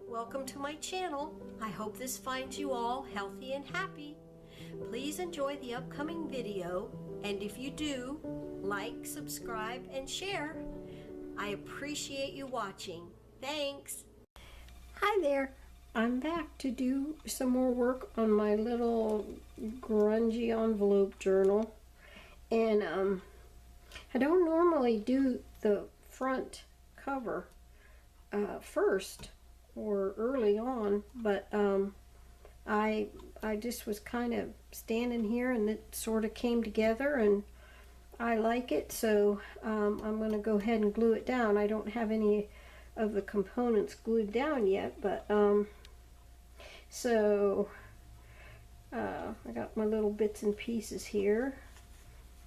Welcome to my channel. I hope this finds you all healthy and happy. Please enjoy the upcoming video, and if you do, like, subscribe, and share. I appreciate you watching. Thanks. Hi there. I'm back to do some more work on my little Grungy Envelope Journal. And I don't normally do the front cover first or early on, but I just was kind of standing here and it sort of came together and I like it, so I'm going to go ahead and glue it down. I don't have any of the components glued down yet, but so I got my little bits and pieces here.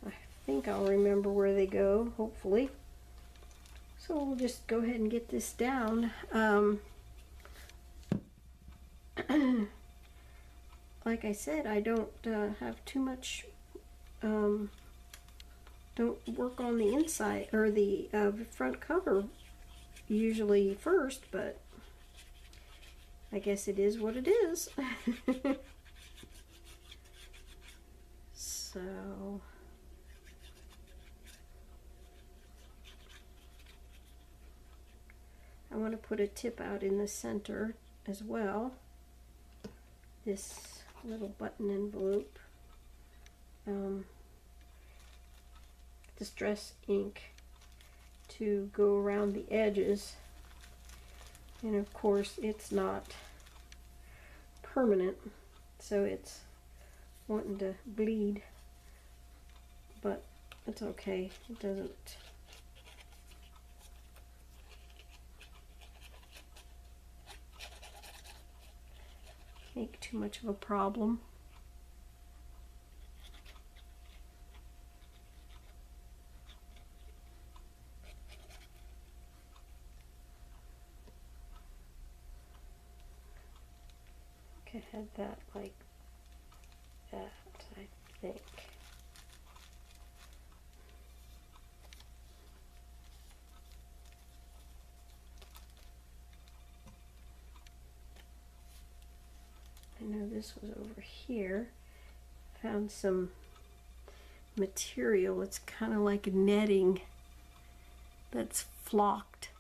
I think I'll remember where they go, hopefully. So we'll just go ahead and get this down. Like I said, I don't have too much, don't work on the inside or the front cover usually first, but I guess it is what it is. So I want to put a tip out in the center as well. This little button envelope. Distress ink to go around the edges, and of course it's not permanent, so it's wanting to bleed, but it's okay. It doesn't make too much of a problem. Okay, I had that like that, I think. I know this was over here. Found some material. It's kind of like netting that's flocked.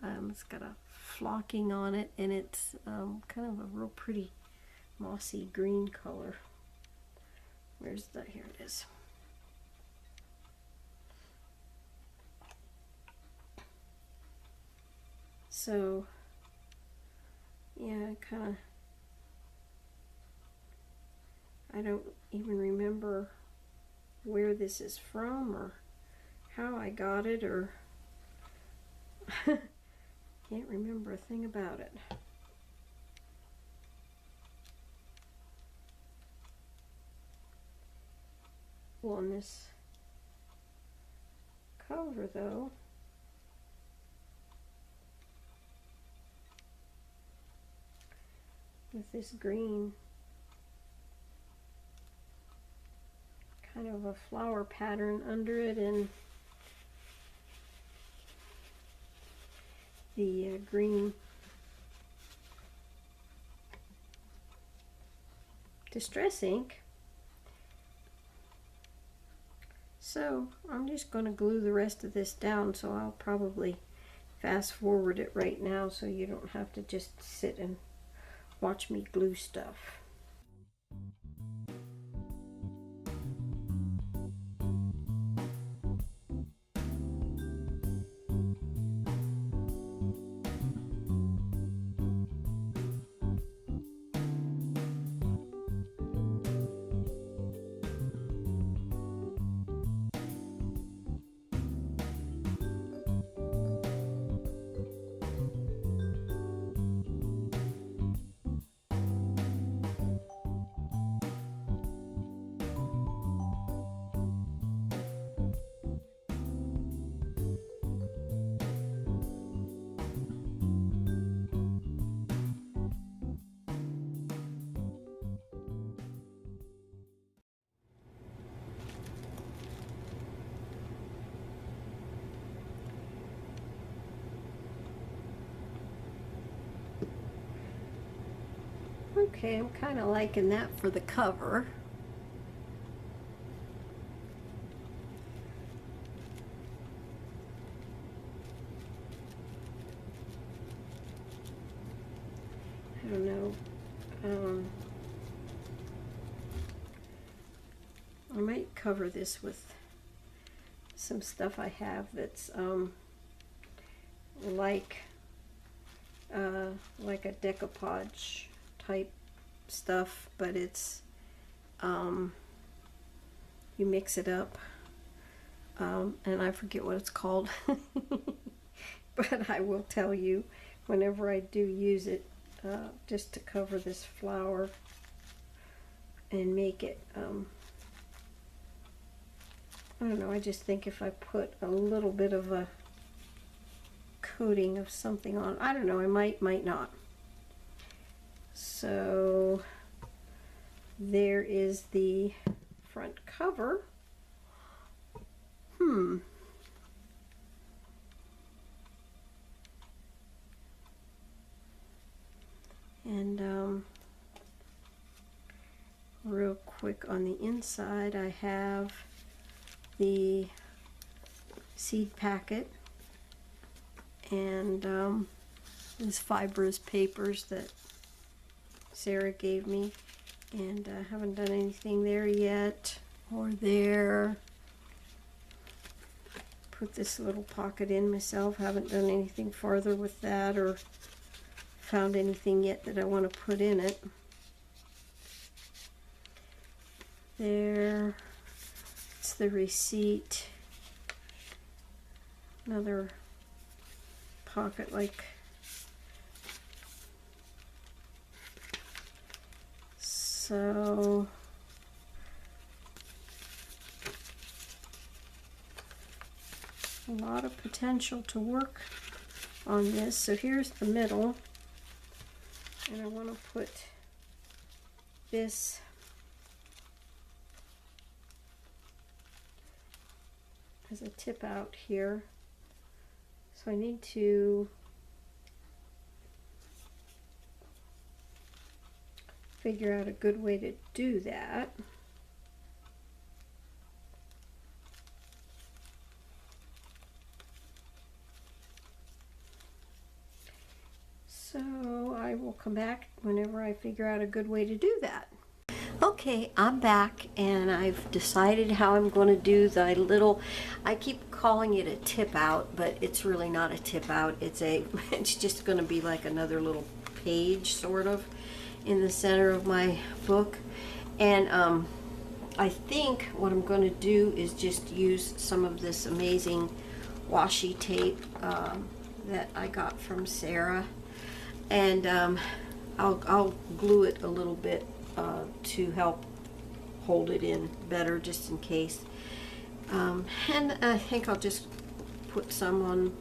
It's got a flocking on it, and it's kind of a real pretty mossy green color. Where's the, here it is. So yeah, I don't even remember where this is from or how I got it, or can't remember a thing about it. Well, on this cover though, with this green kind of a flower pattern under it, and the green distress ink. So I'm just going to glue the rest of this down, so I'll probably fast forward it right now so you don't have to just sit and watch me glue stuff. Okay, I'm kind of liking that for the cover. I don't know. I might cover this with some stuff I have that's like a decoupage type stuff, but it's you mix it up, and I forget what it's called, but I will tell you whenever I do use it, just to cover this flower and make it, I don't know, I just think if I put a little bit of a coating of something on, I don't know, I might not. So there is the front cover. And real quick on the inside, I have the seed packet and these fibrous papers that Sarah gave me, and I haven't done anything there yet or there. Put this little pocket in myself. Haven't done anything farther with that or found anything yet that I want to put in it. There, it's the receipt. Another pocket like so. A lot of potential to work on this. So here's the middle, and I want to put this as a tip out here. So I need to figure out a good way to do that. So I will come back whenever I figure out a good way to do that. Okay, I'm back and I've decided how I'm going to do the little, I keep calling it a tip out, but it's really not a tip out. It's just going to be like another little page sort of in the center of my book. And I think what I'm going to do is just use some of this amazing washi tape that I got from Sarah. And I'll glue it a little bit to help hold it in better, just in case. And I think I'll just put some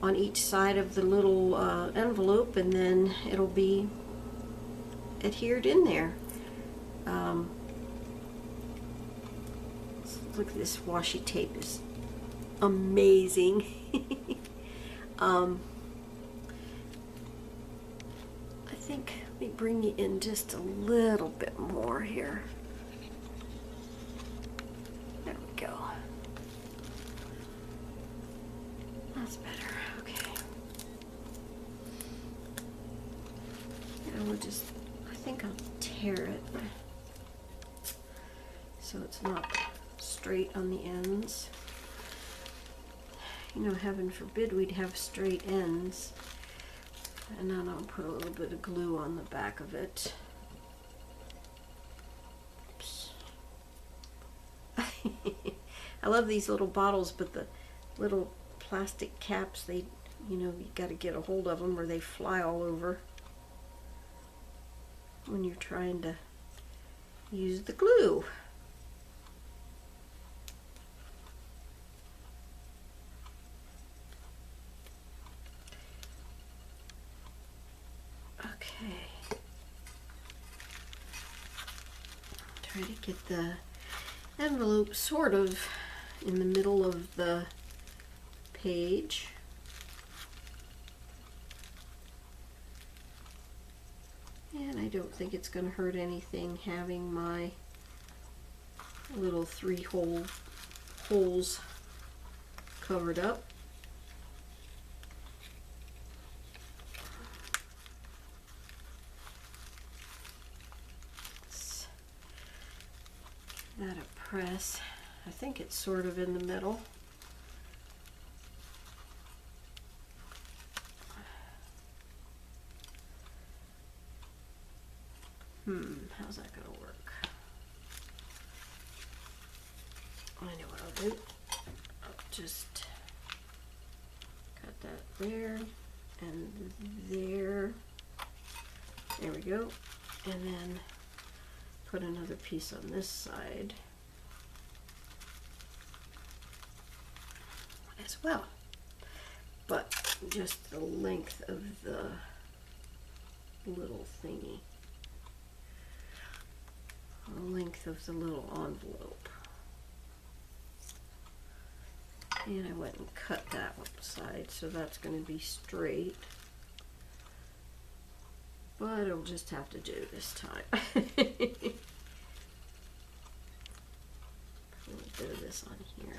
on each side of the little envelope, and then it'll be adhered in there. Look at this washi tape, is amazing. I think, let me bring you in just a little bit more here. There we go. That's better. Okay. And we'll just, I think I'll tear it so it's not straight on the ends. You know, heaven forbid we'd have straight ends. And then I'll put a little bit of glue on the back of it. Oops. I love these little bottles, but the little plastic caps, they, you know, you got to get a hold of them or they fly all over when you're trying to use the glue. Okay. Try to get the envelope sort of in the middle of the page. And I don't think it's going to hurt anything having my little 3 holes covered up. Let's give that a press. I think it's sort of in the middle. How's that going to work? I know what I'll do. I'll just cut that there and there. There we go. And then put another piece on this side as well. But just the length of the little thingy. The length of the little envelope. And I went and cut that one side, so that's going to be straight. But I'll just have to do this time. Put a little bit of this on here.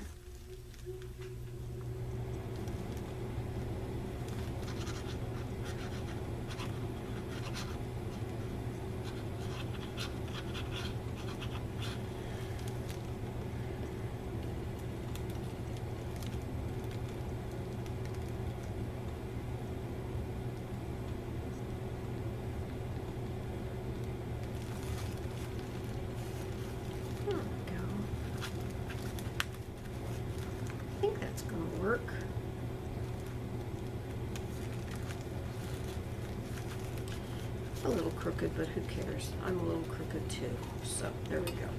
Work. A little crooked, but who cares? I'm a little crooked too. So there we go.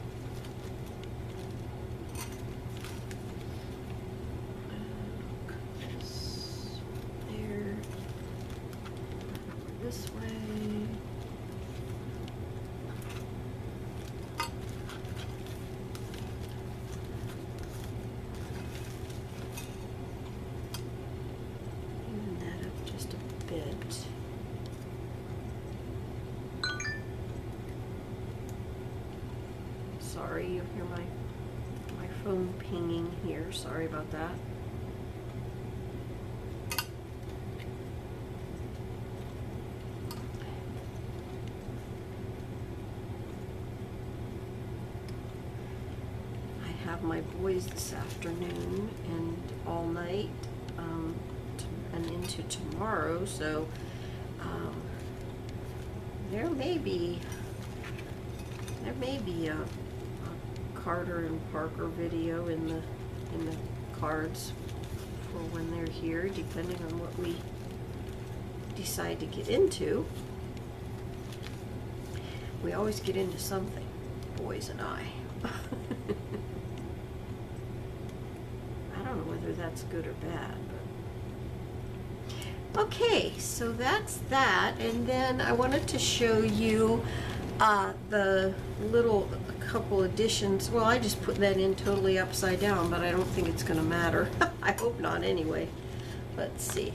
Cut this there. This way. Sorry, you hear my phone pinging here. Sorry about that. I have my boys this afternoon and all night and into tomorrow, so there may be a Carter and Parker video in the cards for when they're here, depending on what we decide to get into. We always get into something, boys and I. I don't know whether that's good or bad, but okay, so that's that. And then I wanted to show you the little couple additions. Well, I just put that in totally upside down, but I don't think it's going to matter. I hope not anyway. Let's see.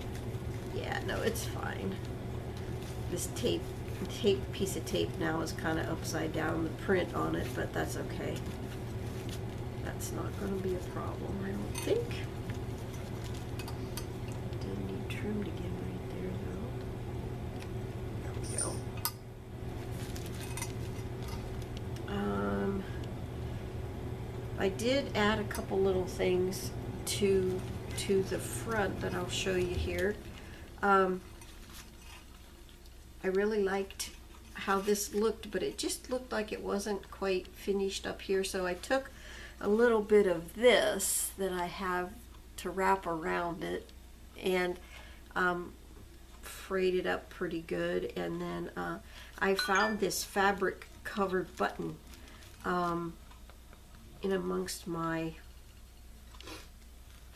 Yeah, no, it's fine. This tape piece of tape now is kind of upside down, the print on it, but that's okay. That's not going to be a problem, I don't think. Did need trimmed again right there, though. There we go. I did add a couple little things to the front that I'll show you here. I really liked how this looked, but it just looked like it wasn't quite finished up here, so I took a little bit of this that I have to wrap around it and frayed it up pretty good, and then I found this fabric covered button in amongst my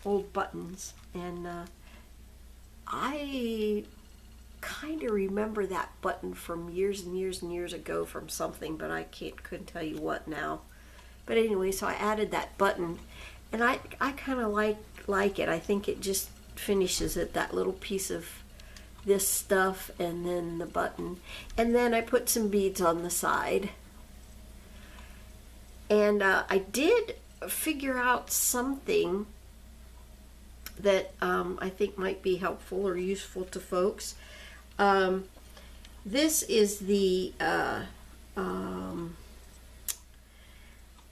old buttons, and I kind of remember that button from years and years and years ago from something, but I couldn't tell you what now. But anyway, so I added that button, and I kind of like it. I think it just finishes it, that little piece of this stuff and then the button, and then I put some beads on the side. And I did figure out something that I think might be helpful or useful to folks. This is the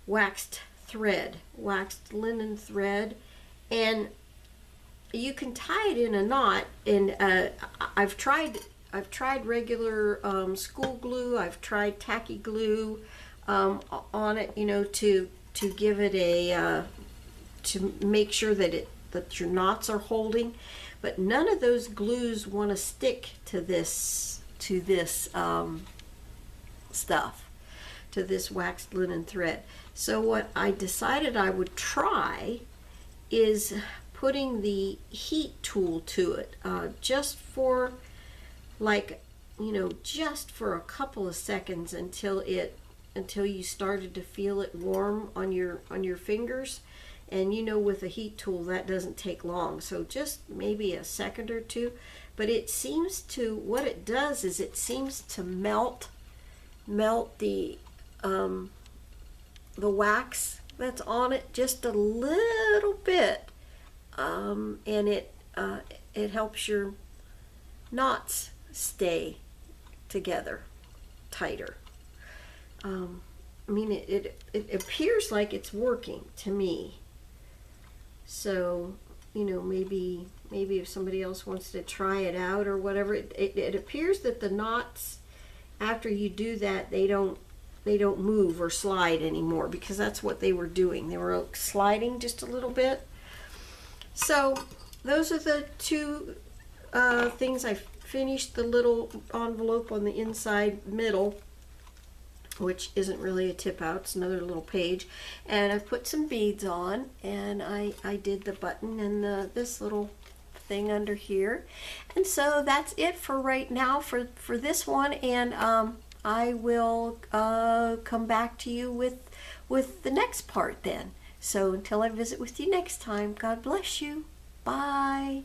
waxed linen thread, and you can tie it in a knot. And I've tried regular school glue. I've tried tacky glue on it, you know, to give it a to make sure that your knots are holding, but none of those glues want to stick to this stuff, to this waxed linen thread. So what I decided I would try is putting the heat tool to it, just for, like, you know, just for a couple of seconds until you started to feel it warm on your fingers. And you know, with a heat tool that doesn't take long, so just maybe a second or two. But it seems to, what it does is it seems to melt the wax that's on it just a little bit, and it helps your knots stay together tighter. I mean, it appears like it's working to me. So, you know, maybe if somebody else wants to try it out or whatever, it appears that the knots, after you do that, they don't move or slide anymore, because that's what they were doing. They were sliding just a little bit. So those are the two things. I finished the little envelope on the inside middle, which isn't really a tip out, it's another little page, and I put some beads on, and I did the button and this little thing under here. And so that's it for right now for this one, and I will come back to you with the next part then. So until I visit with you next time, God bless you. Bye.